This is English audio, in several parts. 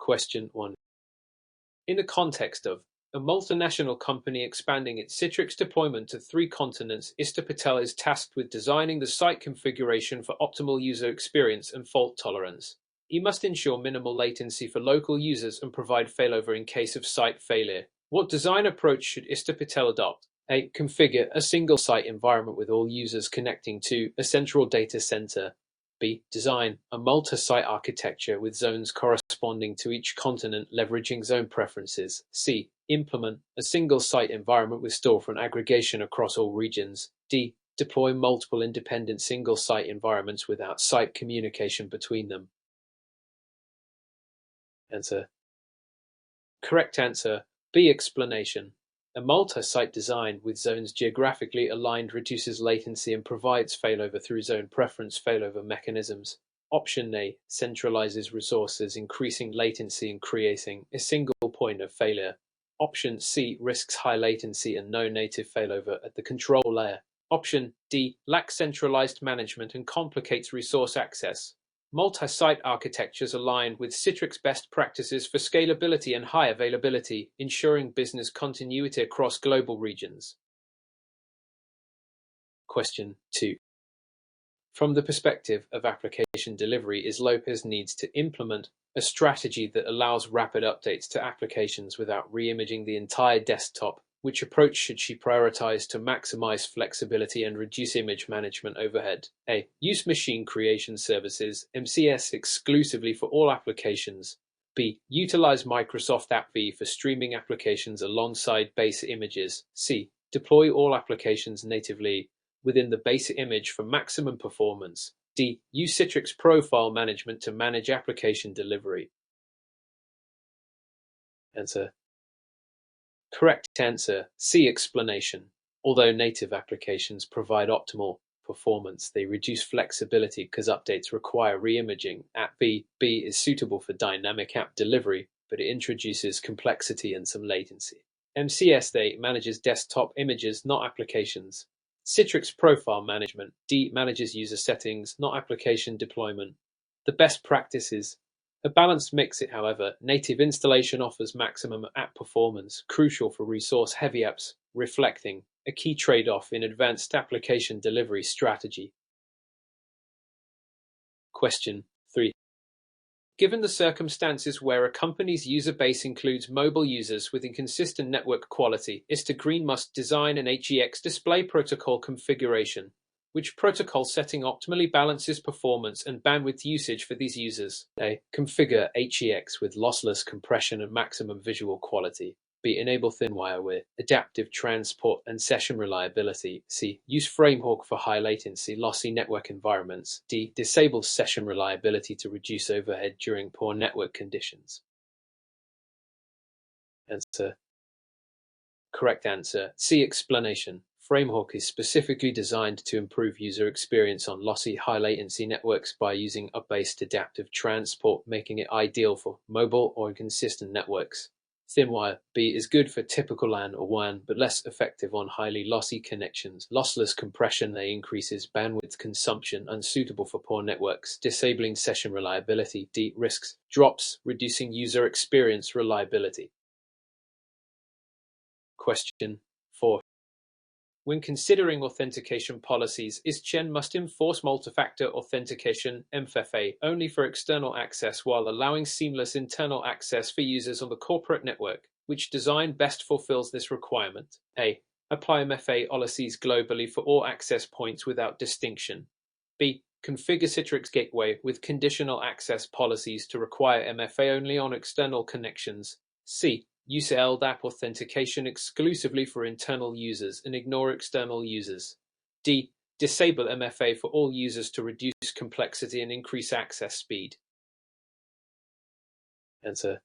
Question 1. In the context of a multinational company expanding its Citrix deployment to 3 continents, Mr. Patel is tasked with designing the site configuration for optimal user experience and fault tolerance. He must ensure minimal latency for local users and provide failover in case of site failure. What design approach should Mr. Patel adopt? A. Configure a single site environment with all users connecting to a central data center. B. Design a multi-site architecture with zones corresponding to each continent leveraging zone preferences. C. Implement a single site environment with storefront aggregation across all regions. D. Deploy multiple independent single site environments without site communication between them. Answer. Correct answer. B. Explanation. A multi-site design with zones geographically aligned reduces latency and provides failover through zone preference failover mechanisms. Option A centralizes resources, increasing latency and creating a single point of failure. Option C risks high latency and no native failover at the control layer. Option D lacks centralized management and complicates resource access. Multi-site architectures align with Citrix best practices for scalability and high availability, ensuring business continuity across global regions. Question 2. From the perspective of application delivery, Lopez needs to implement a strategy that allows rapid updates to applications without re-imaging the entire desktop. Which approach should she prioritize to maximize flexibility and reduce image management overhead? A. Use machine creation services, MCS, exclusively for all applications. B. Utilize Microsoft AppV for streaming applications alongside base images. C. Deploy all applications natively within the base image for maximum performance. D. Use Citrix Profile Management to manage application delivery. Answer. Correct answer. C. Explanation. Although native applications provide optimal performance, they reduce flexibility because updates require re-imaging. AppV is suitable for dynamic app delivery, but it introduces complexity and some latency. MCS manages desktop images, not applications. Citrix Profile Management D manages user settings, not application deployment. The best practice is a balanced mix. However, native installation offers maximum app performance, crucial for resource-heavy apps, reflecting a key trade-off in advanced application delivery strategy. Question 3. Given the circumstances where a company's user base includes mobile users with inconsistent network quality, Mr. Green must design an HEX display protocol configuration. Which protocol setting optimally balances performance and bandwidth usage for these users? A. Configure HEX with lossless compression and maximum visual quality. B. Enable ThinWire with adaptive transport and session reliability. C. Use FrameHawk for high latency, lossy network environments. D. Disable session reliability to reduce overhead during poor network conditions. Answer. Correct answer. C. Explanation. FrameHawk is specifically designed to improve user experience on lossy, high-latency networks by using based adaptive transport, making it ideal for mobile or inconsistent networks. ThinWire B is good for typical LAN or WAN, but less effective on highly lossy connections. Lossless compression increases bandwidth consumption, unsuitable for poor networks. Disabling session reliability D risks drops, reducing user experience reliability. Question 4. When considering authentication policies, Chen must enforce multi-factor authentication (MFA) only for external access while allowing seamless internal access for users on the corporate network. Which design best fulfills this requirement? A. Apply MFA policies globally for all access points without distinction. B. Configure Citrix Gateway with conditional access policies to require MFA only on external connections. C. Use LDAP authentication exclusively for internal users and ignore external users. D. Disable MFA for all users to reduce complexity and increase access speed. Answer.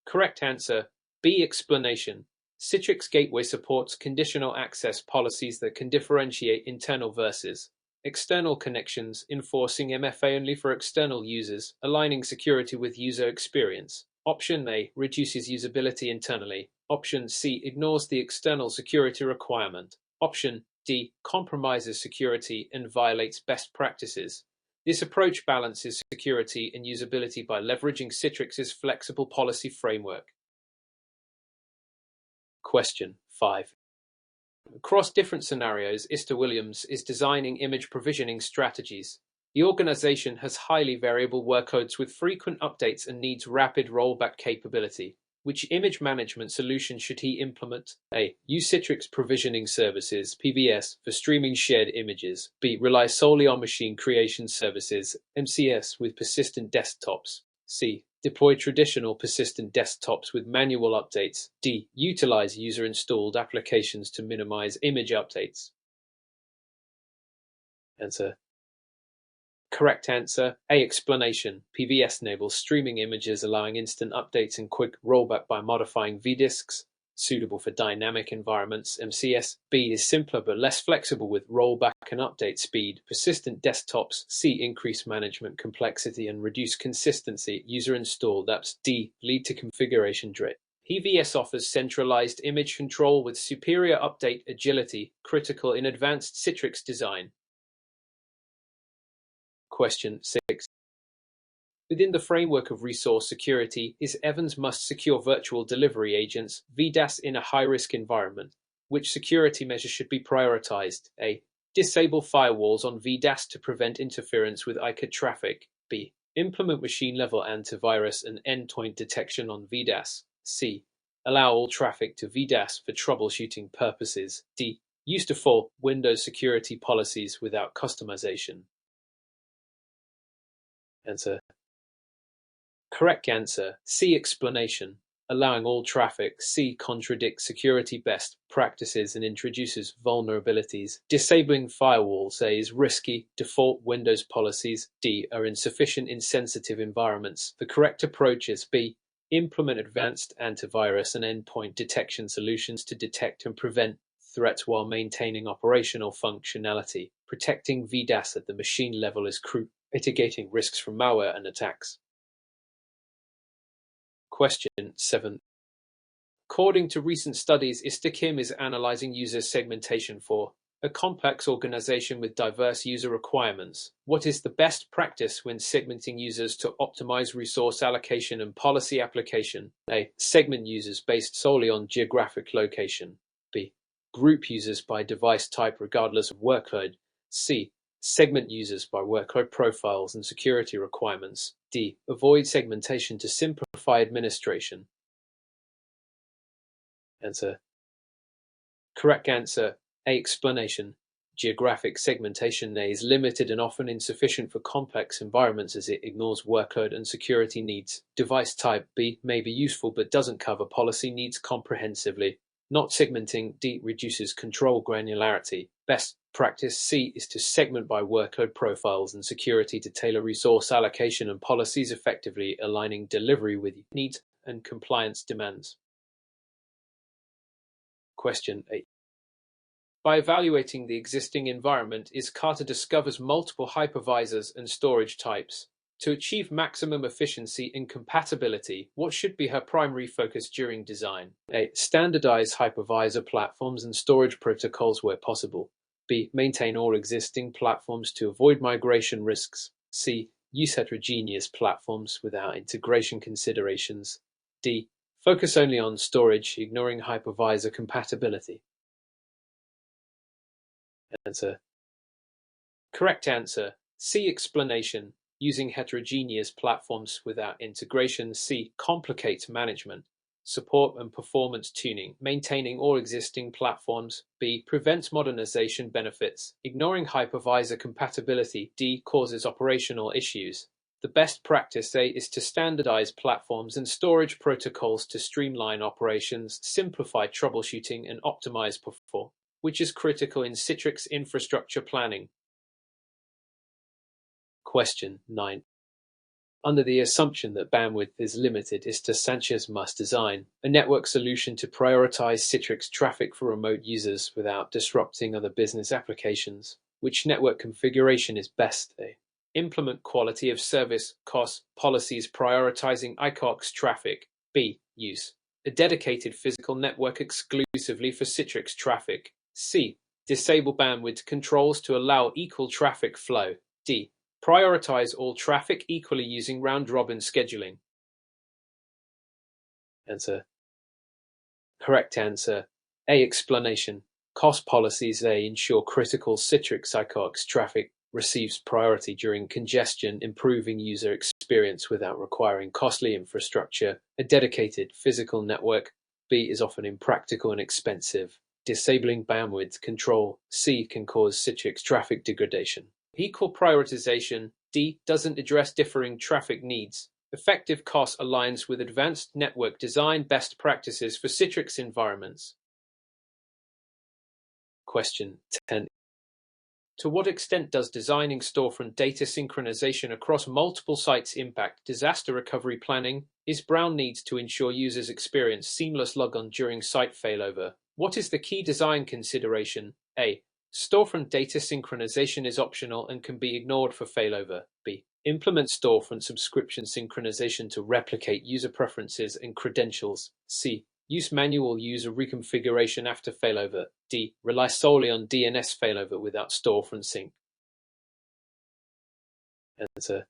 Correct answer. B. Explanation. Citrix Gateway supports conditional access policies that can differentiate internal versus external connections, enforcing MFA only for external users, aligning security with user experience. Option A reduces usability internally. Option C ignores the external security requirement. Option D compromises security and violates best practices. This approach balances security and usability by leveraging Citrix's flexible policy framework. Question 5. Across different scenarios, Ista Williams is designing image provisioning strategies. The organization has highly variable workloads with frequent updates and needs rapid rollback capability. Which image management solution should he implement? A. Use Citrix Provisioning Services (PBS) for streaming shared images. B. Rely solely on Machine Creation Services (MCS) with persistent desktops. C. Deploy traditional persistent desktops with manual updates. D. Utilize user-installed applications to minimize image updates. Answer. Correct answer, A. Explanation. PBS enables streaming images, allowing instant updates and quick rollback by modifying vdisks, suitable for dynamic environments. MCS. B is simpler but less flexible with rollback and update speed. Persistent desktops. C. Increase management complexity and reduce consistency. User-installed apps. D. Lead to configuration drift. PBS offers centralized image control with superior update agility, critical in advanced Citrix design. Question 6. Within the framework of resource security, is Evans must secure virtual delivery agents (VDAS) in a high-risk environment. Which security measure should be prioritized? A. Disable firewalls on VDAS to prevent interference with ICA traffic. B. Implement machine-level antivirus and endpoint detection on VDAS. C. Allow all traffic to VDAS for troubleshooting purposes. D. Use default Windows security policies without customization. Answer. Correct answer, C. Explanation. Allowing all traffic. C. Contradicts security best practices and introduces vulnerabilities. Disabling firewalls. A. Is risky. Default Windows policies. D. Are insufficient in sensitive environments. The correct approach is B. Implement advanced antivirus and endpoint detection solutions to detect and prevent threats while maintaining operational functionality. Protecting VDAS at the machine level is crucial. Mitigating risks from malware and attacks. Question 7. According to recent studies, IstaKim is analyzing user segmentation for a complex organization with diverse user requirements. What is the best practice when segmenting users to optimize resource allocation and policy application? A. Segment users based solely on geographic location. B. Group users by device type regardless of workload. C. Segment users by workload profiles and security requirements. D. Avoid segmentation to simplify administration. Answer. Correct answer, A. Explanation. Geographic segmentation A is limited and often insufficient for complex environments as it ignores workload and security needs. Device type B may be useful but doesn't cover policy needs comprehensively. Not segmenting D reduces control granularity. Best practice C is to segment by workload profiles and security to tailor resource allocation and policies effectively, aligning delivery with needs and compliance demands. Question 8. By evaluating the existing environment, Carter discovers multiple hypervisors and storage types. To achieve maximum efficiency and compatibility, what should be her primary focus during design? A. Standardize hypervisor platforms and storage protocols where possible. B. Maintain all existing platforms to avoid migration risks. C. Use heterogeneous platforms without integration considerations. D. Focus only on storage, ignoring hypervisor compatibility. Answer. Correct answer, C. Explanation. Using heterogeneous platforms without integration. C. Complicates management, support and performance tuning. Maintaining all existing platforms. B. Prevents modernization benefits. Ignoring hypervisor compatibility. D. Causes operational issues. The best practice A is to standardize platforms and storage protocols to streamline operations, simplify troubleshooting, and optimize performance, which is critical in Citrix infrastructure planning. Question 9. Under the assumption that bandwidth is limited, Sanchez must design a network solution to prioritize Citrix traffic for remote users without disrupting other business applications. Which network configuration is best? A. Implement quality of service cost policies prioritizing ICOX traffic. B. Use a dedicated physical network exclusively for Citrix traffic. C. Disable bandwidth controls to allow equal traffic flow. D. Prioritize all traffic equally using round-robin scheduling. Answer. Correct answer. A. Explanation. Cost policies A ensure critical Citrix ICOX traffic receives priority during congestion, improving user experience without requiring costly infrastructure. A dedicated physical network B is often impractical and expensive. Disabling bandwidth control C can cause Citrix traffic degradation. Equal prioritization D doesn't address differing traffic needs. Effective cost aligns with advanced network design best practices for Citrix environments. Question 10. To what extent does designing storefront data synchronization across multiple sites impact disaster recovery planning? Is Brown needs to ensure users experience seamless logon during site failover? What is the key design consideration? A. Storefront data synchronization is optional and can be ignored for failover. B. Implement storefront subscription synchronization to replicate user preferences and credentials. C. Use manual user reconfiguration after failover. D. Rely solely on DNS failover without storefront sync. Answer.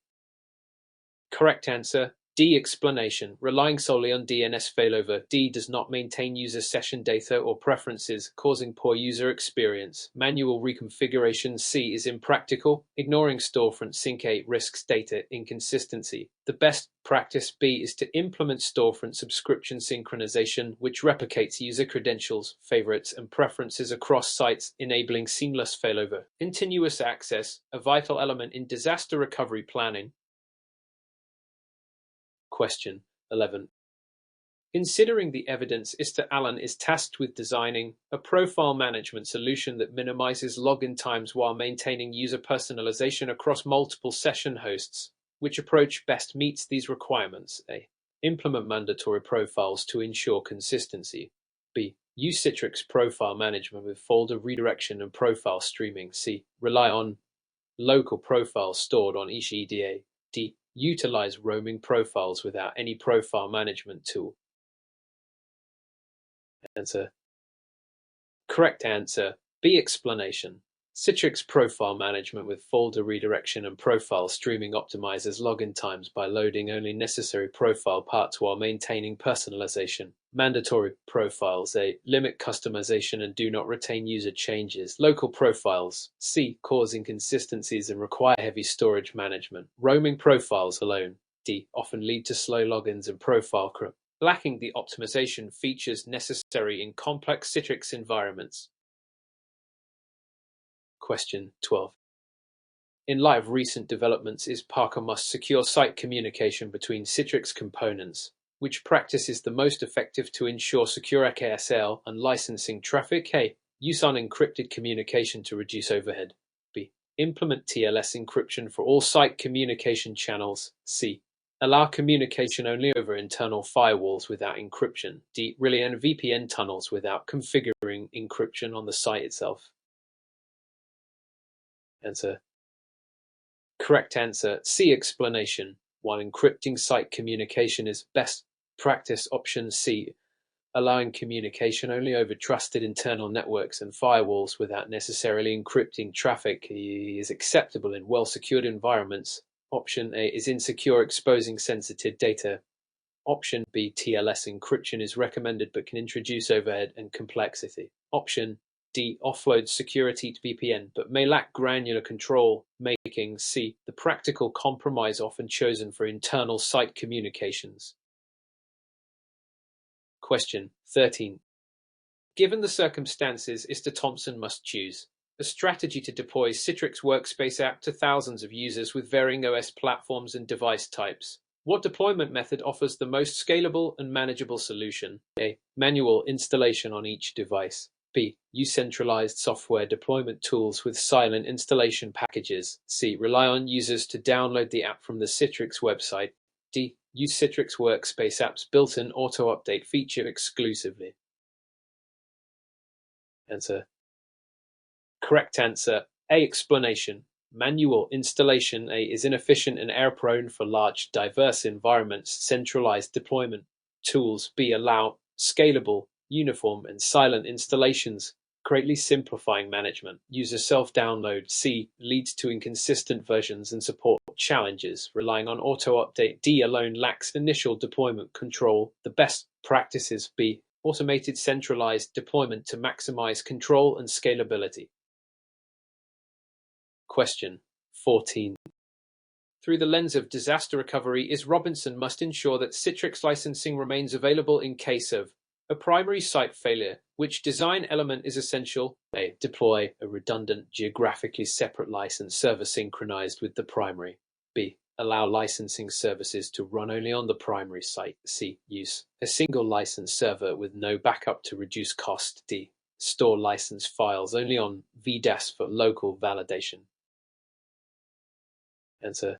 Correct answer. D. Explanation. Relying solely on DNS failover. D does not maintain user session data or preferences, causing poor user experience. Manual reconfiguration. C is impractical. Ignoring storefront sync. A risks data inconsistency. The best practice B is to implement storefront subscription synchronization, which replicates user credentials, favorites, and preferences across sites, enabling seamless failover. Continuous access, a vital element in disaster recovery planning. Question 11. Considering the evidence, Mr. Allen is tasked with designing a profile management solution that minimizes login times while maintaining user personalization across multiple session hosts. Which approach best meets these requirements? A. Implement mandatory profiles to ensure consistency. B. Use Citrix profile management with folder redirection and profile streaming. C. Rely on local profiles stored on each EDA. D. Utilize roaming profiles without any profile management tool. Answer. Correct answer. B. Explanation. Citrix profile management with folder redirection and profile streaming optimizes login times by loading only necessary profile parts while maintaining personalization. Mandatory profiles A. Limit customization and do not retain user changes. Local profiles C. Cause inconsistencies and require heavy storage management. Roaming profiles alone D. Often lead to slow logins and profile creep, lacking the optimization features necessary in complex Citrix environments. Question 12. In light of recent developments, is Parker must secure site communication between Citrix components. Which practice is the most effective to ensure secure AKSL and licensing traffic? A. Use unencrypted communication to reduce overhead. B. Implement TLS encryption for all site communication channels. C. Allow communication only over internal firewalls without encryption. D. Rely on VPN tunnels without configuring encryption on the site itself. Answer. Correct answer. C. Explanation. While encrypting site communication is best practice, option C, allowing communication only over trusted internal networks and firewalls without necessarily encrypting traffic, is acceptable in well-secured environments. Option A is insecure, exposing sensitive data. Option B, TLS encryption is recommended but can introduce overhead and complexity. Option D, offloads security to VPN but may lack granular control, making C the practical compromise often chosen for internal site communications. Question 13. Given the circumstances, Mr. Thompson must choose a strategy to deploy Citrix Workspace app to thousands of users with varying OS platforms and device types. What deployment method offers the most scalable and manageable solution? A. Manual installation on each device. B. Use centralized software deployment tools with silent installation packages. C. Rely on users to download the app from the Citrix website. D. Use Citrix Workspace app's built-in auto-update feature exclusively. Answer. Correct answer. A. Explanation. Manual installation A is inefficient and error-prone for large, diverse environments. Centralized deployment tools B allow scalable, uniform, and silent installations. greatly simplifying management. User self-download C leads to inconsistent versions and support challenges. Relying on auto-update D alone lacks initial deployment control. The best practices B automated centralized deployment to maximize control and scalability. Question 14. Through the lens of disaster recovery, is Robinson must ensure that Citrix licensing remains available in case of a primary site failure. Which design element is essential? A. Deploy a redundant, geographically separate license server synchronized with the primary. B. Allow licensing services to run only on the primary site. C. Use a single license server with no backup to reduce cost. D. Store license files only on VDAS for local validation. Answer.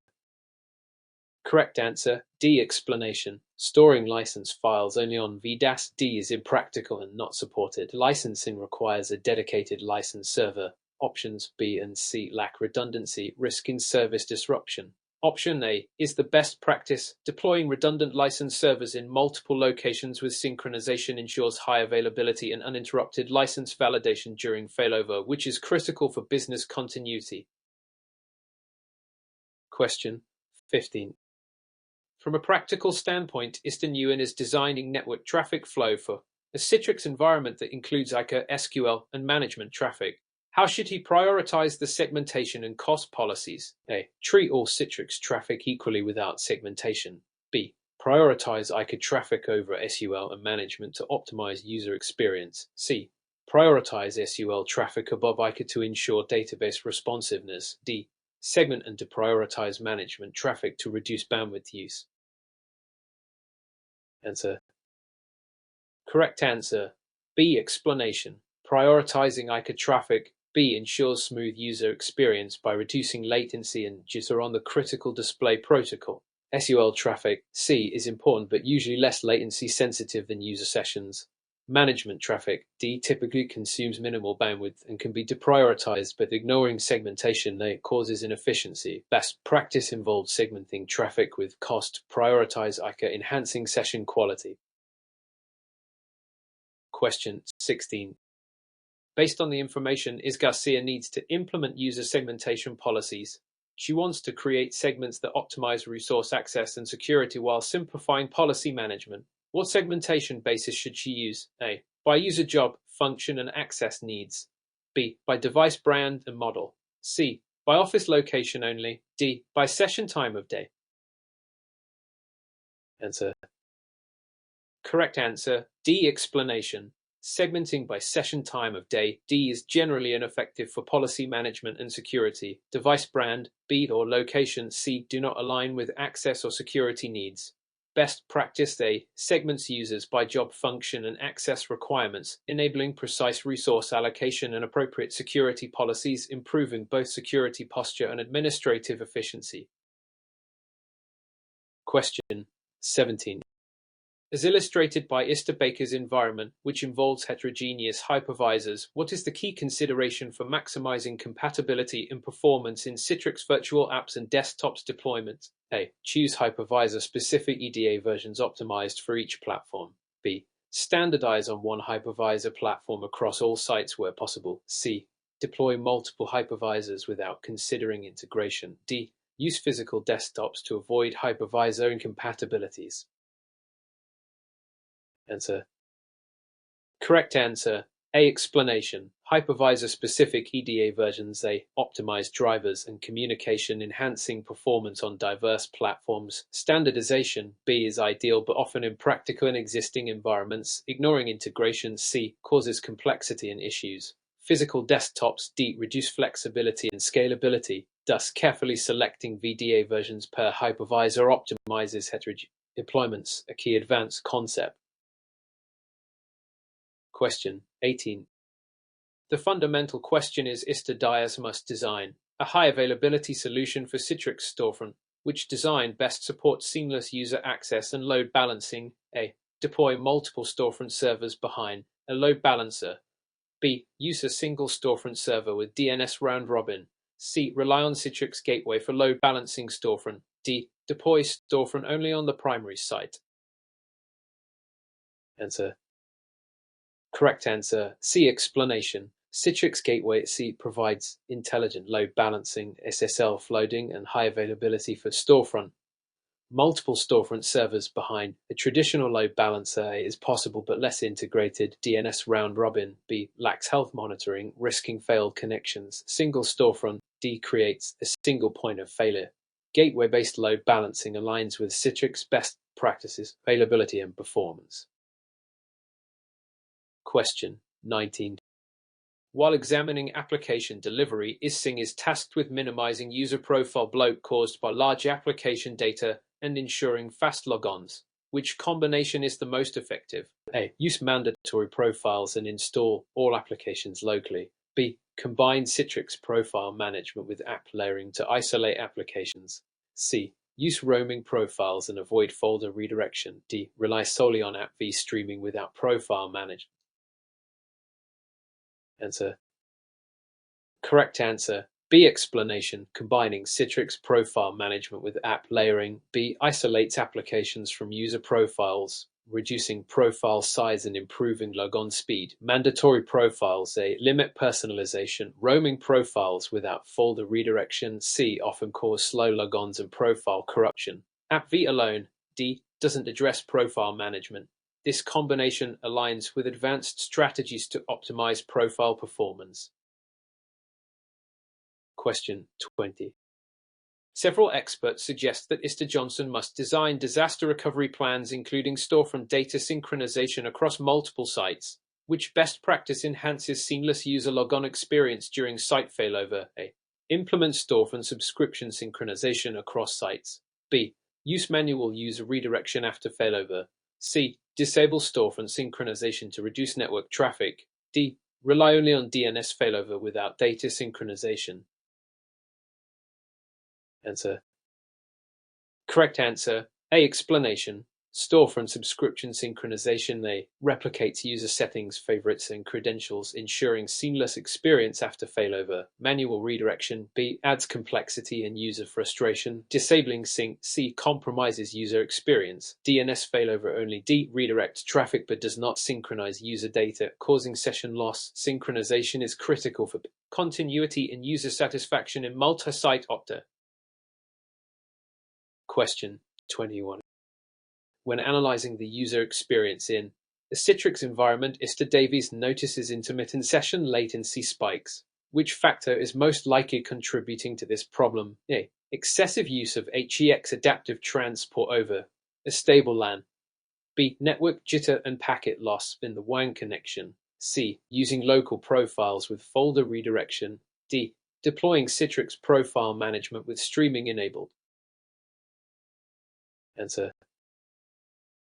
Correct answer, D. Explanation. Storing license files only on VDAS D is impractical and not supported. Licensing requires a dedicated license server. Options B and C lack redundancy, risking service disruption. Option A is the best practice. Deploying redundant license servers in multiple locations with synchronization ensures high availability and uninterrupted license validation during failover, which is critical for business continuity. Question 15. From a practical standpoint, Mr. Nguyen is designing network traffic flow for a Citrix environment that includes ICA, SQL, and management traffic. How should he prioritize the segmentation and cost policies? A. Treat all Citrix traffic equally without segmentation. B. Prioritize ICA traffic over SQL and management to optimize user experience. C. Prioritize SQL traffic above ICA to ensure database responsiveness. D. Segment and deprioritize management traffic to reduce bandwidth use. Answer. Correct answer. B. Explanation. Prioritizing ICA traffic. B. Ensures smooth user experience by reducing latency and jitter on the critical display protocol. SQL traffic. C. Is important but usually less latency sensitive than user sessions. Management traffic. D. Typically consumes minimal bandwidth and can be deprioritized, but ignoring segmentation causes inefficiency. Best practice involves segmenting traffic with cost. Prioritize ICA, enhancing session quality. Question 16. Based on the information, Is Garcia needs to implement user segmentation policies. She wants to create segments that optimize resource access and security while simplifying policy management. What segmentation basis should she use? A. By user job, function, and access needs. B. By device brand and model. C. By office location only. D. By session time of day. Answer. Correct answer. D. Explanation. Segmenting by session time of day. D is generally ineffective for policy management and security. Device brand, B, or location, C, do not align with access or security needs. Best practice A. Segments users by job function and access requirements, enabling precise resource allocation and appropriate security policies, improving both security posture and administrative efficiency. Question 17. As illustrated by Mr. Baker's environment, which involves heterogeneous hypervisors, what is the key consideration for maximizing compatibility and performance in Citrix virtual apps and desktops deployment? A. Choose hypervisor-specific EDA versions optimized for each platform. B. Standardize on one hypervisor platform across all sites where possible. C. Deploy multiple hypervisors without considering integration. D. Use physical desktops to avoid hypervisor incompatibilities. Answer. Correct answer. A. Explanation. Hypervisor-specific EDA versions. They optimize drivers and communication, enhancing performance on diverse platforms. Standardization. B. Is ideal but often impractical in existing environments. Ignoring integration. C. Causes complexity and issues. Physical desktops. D. Reduce flexibility and scalability. Thus, carefully selecting VDA versions per hypervisor optimizes heterogeneous deployments, a key advanced concept. Question 18. The fundamental question is Mr. Dias must design a high availability solution for Citrix Storefront, which design best supports seamless user access and load balancing. A. Deploy multiple storefront servers behind a load balancer. B. Use a single storefront server with DNS round robin. C. Rely on Citrix Gateway for load balancing storefront. D. Deploy storefront only on the primary site. Answer. Correct answer. C. Explanation. Citrix Gateway C provides intelligent load balancing, SSL flooding, and high availability for storefront. Multiple storefront servers behind a traditional load balancer is possible but less integrated. DNS round robin. B lacks health monitoring, risking failed connections. Single storefront. D creates a single point of failure. Gateway-based load balancing aligns with Citrix best practices, availability, and performance. Question 19. While examining application delivery, ISING is tasked with minimizing user profile bloat caused by large application data and ensuring fast logons. Which combination is the most effective? A. Use mandatory profiles and install all applications locally. B. Combine Citrix profile management with app layering to isolate applications. C. Use roaming profiles and avoid folder redirection. D. Rely solely on app v streaming without profile management. Answer. Correct answer. B. Explanation. Combining Citrix profile management with app layering. B. Isolates applications from user profiles, reducing profile size and improving logon speed. Mandatory profiles. A. Limit personalization. Roaming profiles without folder redirection. C. Often cause slow logons and profile corruption. App v alone. D. Doesn't address profile management. This combination aligns with advanced strategies to optimize profile performance. Question 20. Several experts suggest that Mr. Johnson must design disaster recovery plans including storefront data synchronization across multiple sites. Which best practice enhances seamless user logon experience during site failover? A. Implement storefront subscription synchronization across sites. B. Use manual user redirection after failover. C. Disable storefront synchronization to reduce network traffic. D. Rely only on DNS failover without data synchronization. Answer. Correct answer. A. Explanation. Storefront subscription synchronization. A. Replicates user settings, favorites, and credentials, ensuring seamless experience after failover. Manual redirection. B. Adds complexity and user frustration. Disabling sync. C. Compromises user experience. DNS failover only. D. Redirects traffic but does not synchronize user data, causing session loss. Synchronization is critical for continuity and user satisfaction in multi-site opta. Question 21. When analyzing the user experience in a Citrix environment, Mr. Davies notices intermittent session latency spikes. Which factor is most likely contributing to this problem? A. Excessive use of HEX adaptive transport over a stable LAN. B. Network jitter and packet loss in the WAN connection. C. Using local profiles with folder redirection. D. Deploying Citrix profile management with streaming enabled. Answer.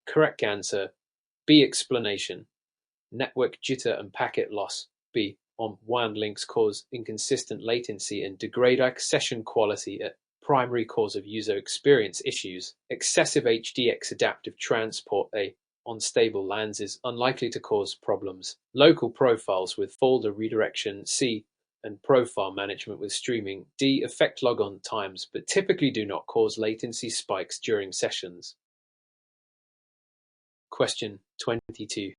Correct answer. B. Explanation. Network jitter and packet loss. B. On WAN links cause inconsistent latency and degrade session quality, a primary cause of user experience issues. Excessive HDX adaptive transport, A. On stable LANs is unlikely to cause problems. Local profiles with folder redirection, C. And profile management with streaming, D. Affect logon times but typically do not cause latency spikes during sessions. Question 22.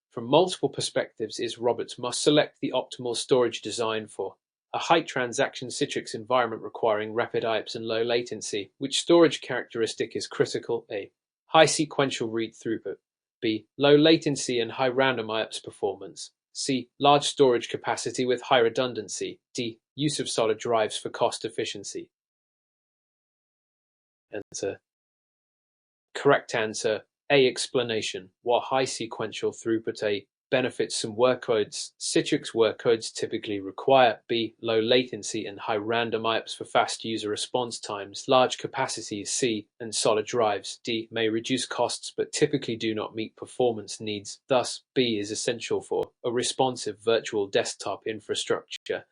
From multiple perspectives is Roberts must select the optimal storage design for a high transaction Citrix environment requiring rapid IOPS and low latency. Which storage characteristic is critical? A. High sequential read throughput. B. Low latency and high random IOPS performance. C. Large storage capacity with high redundancy. D. Use of solid drives for cost efficiency. Answer. Correct answer. A. Explanation. While high sequential throughput A benefits some workloads, Citrix workloads typically require B. Low latency and high random IOPS for fast user response times. Large capacities C and solid drives D may reduce costs but typically do not meet performance needs. Thus, B is essential for a responsive virtual desktop infrastructure.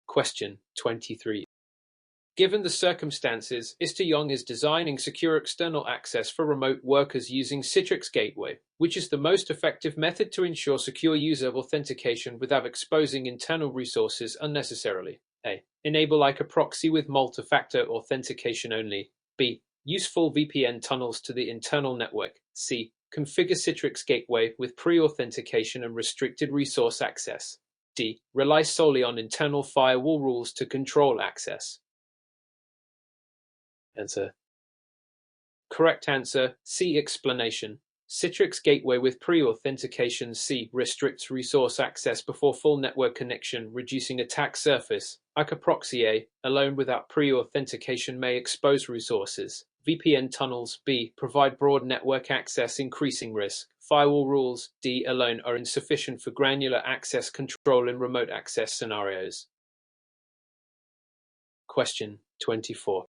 Question 23. Given the circumstances, Mr. Young is designing secure external access for remote workers using Citrix Gateway, which is the most effective method to ensure secure user authentication without exposing internal resources unnecessarily. A. Enable like a proxy with multi-factor authentication only. B. Use full VPN tunnels to the internal network. C. Configure Citrix Gateway with pre-authentication and restricted resource access. D. Rely solely on internal firewall rules to control access. Answer. Correct answer, C. Explanation. Citrix Gateway with pre-authentication C restricts resource access before full network connection, reducing attack surface. ICA proxy A, alone without pre-authentication may expose resources. VPN tunnels B, provide broad network access, increasing risk. Firewall rules D, alone are insufficient for granular access control in remote access scenarios. Question 24.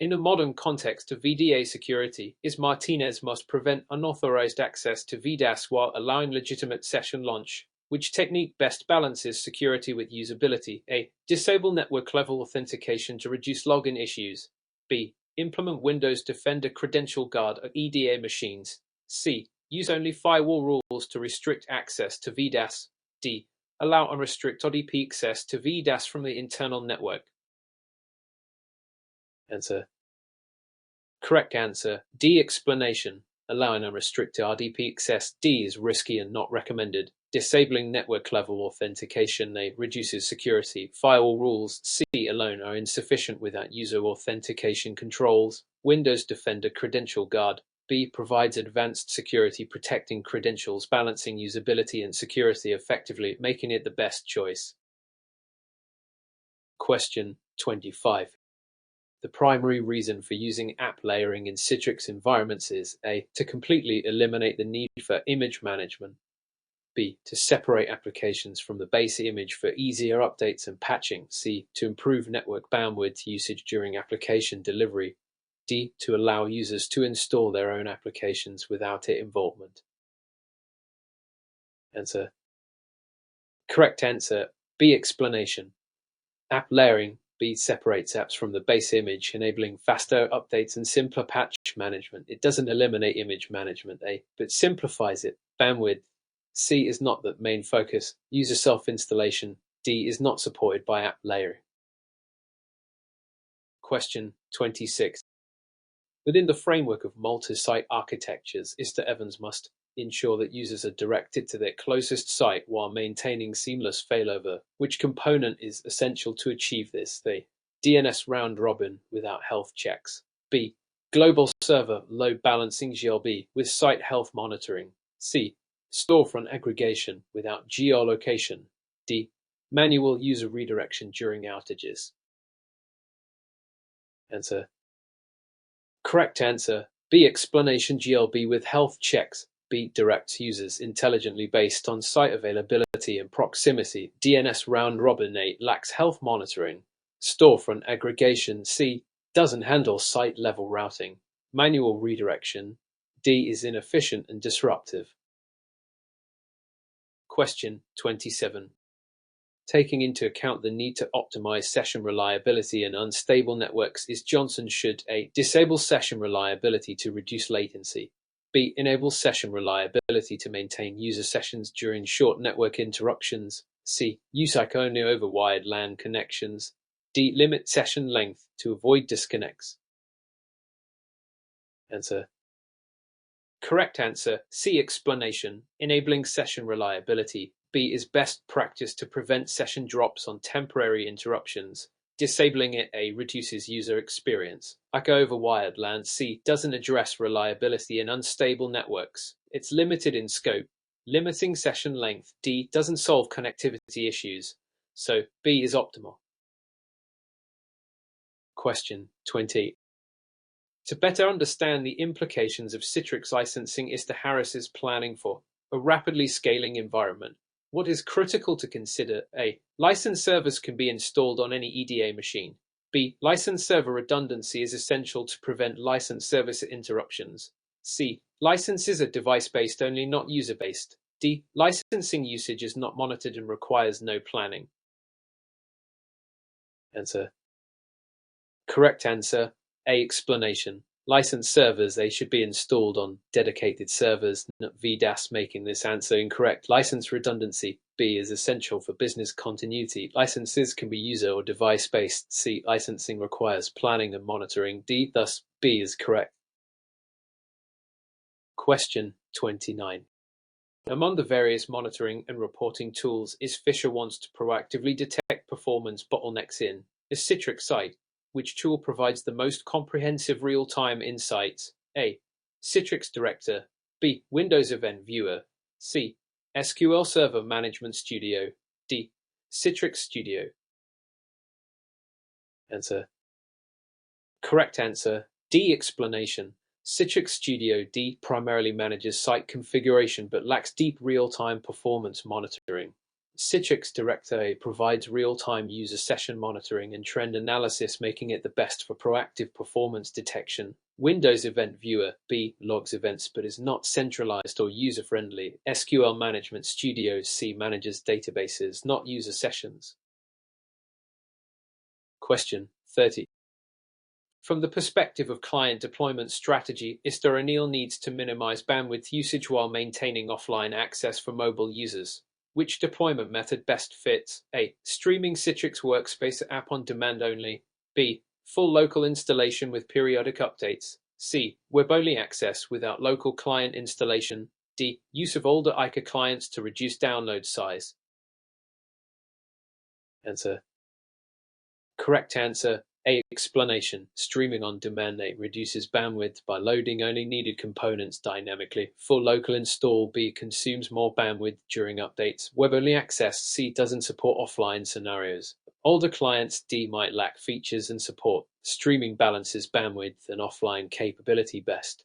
In a modern context of VDA security, is Martinez must prevent unauthorized access to VDAS while allowing legitimate session launch? Which technique best balances security with usability? A. Disable network-level authentication to reduce login issues. B. Implement Windows Defender Credential Guard on EDA machines. C. Use only firewall rules to restrict access to VDAS. D. Allow unrestricted ODP access to VDAS from the internal network. Answer. Correct answer, D. Explanation. Allowing unrestricted RDP access D is risky and not recommended. Disabling network-level authentication A reduces security. Firewall rules C alone are insufficient without user authentication controls. Windows Defender Credential Guard B provides advanced security protecting credentials, balancing usability and security effectively, making it the best choice. Question 25. The primary reason for using app layering in Citrix environments is A. To completely eliminate the need for image management. B. To separate applications from the base image for easier updates and patching. C. To improve network bandwidth usage during application delivery. D. To allow users to install their own applications without it involvement. Answer. Correct answer, B. Explanation. App layering B separates apps from the base image, enabling faster updates and simpler patch management. It doesn't eliminate image management, A, but simplifies it. Bandwidth C is not the main focus. User self-installation D is not supported by app layering. Question 26. Within the framework of multi-site architectures, ISTA Evans must ensure that users are directed to their closest site while maintaining seamless failover. Which component is essential to achieve this? The DNS round robin without health checks. B. Global server load balancing GLB with site health monitoring. C. Storefront aggregation without geolocation. D. Manual user redirection during outages. Answer. Correct answer, B. Explanation GLB with health checks. B. Directs users intelligently based on site availability and proximity. DNS round robin A. Lacks health monitoring. Storefront aggregation C. Doesn't handle site level routing. Manual redirection D. Is inefficient and disruptive. Question 27. Taking into account the need to optimize session reliability in unstable networks, is Johnson should A. Disable session reliability to reduce latency. B. Enable session reliability to maintain user sessions during short network interruptions. C. Use ICE only over wired LAN connections. D. Limit session length to avoid disconnects. Answer. Correct answer, C. Explanation. Enabling session reliability. B is best practice to prevent session drops on temporary interruptions. Disabling it A reduces user experience. ICE over wired LAN C doesn't address reliability in unstable networks. It's limited in scope. Limiting session length D doesn't solve connectivity issues. So B is optimal. Question 20. To better understand the implications of Citrix licensing, ISTA Harris is planning for a rapidly scaling environment. What is critical to consider? A. License servers can be installed on any EDA machine. B. License server redundancy is essential to prevent license service interruptions. C. Licenses are device-based only, not user-based. D. Licensing usage is not monitored and requires no planning. Answer. Correct answer, A. Explanation. Licensed servers, they should be installed on dedicated servers, not VDAS, making this answer incorrect. License redundancy, B, is essential for business continuity. Licenses can be user or device-based. C, licensing requires planning and monitoring. D, thus B is correct. Question 29. Among the various monitoring and reporting tools Fisher wants to proactively detect performance bottlenecks in a Citrix site. Which tool provides the most comprehensive real-time insights? A. Citrix Director. B. Windows Event Viewer. C. SQL Server Management Studio. D. Citrix Studio. Answer. Correct answer. D. Explanation. Citrix Studio D primarily manages site configuration but lacks deep real-time performance monitoring. Citrix Director provides real-time user session monitoring and trend analysis, making it the best for proactive performance detection. Windows Event Viewer B logs events but is not centralized or user-friendly. SQL Management Studio C manages databases, not user sessions. Question 30. From the perspective of client deployment strategy, Anil needs to minimize bandwidth usage while maintaining offline access for mobile users. Which deployment method best fits? A. Streaming Citrix Workspace app on demand only. B. Full local installation with periodic updates. C. Web-only access without local client installation. D. Use of older ICA clients to reduce download size. Answer. Correct answer. A. Explanation. Streaming on demand A reduces bandwidth by loading only needed components dynamically. Full local install B consumes more bandwidth during updates. Web-only access C doesn't support offline scenarios. Older clients D might lack features and support. Streaming balances bandwidth and offline capability best.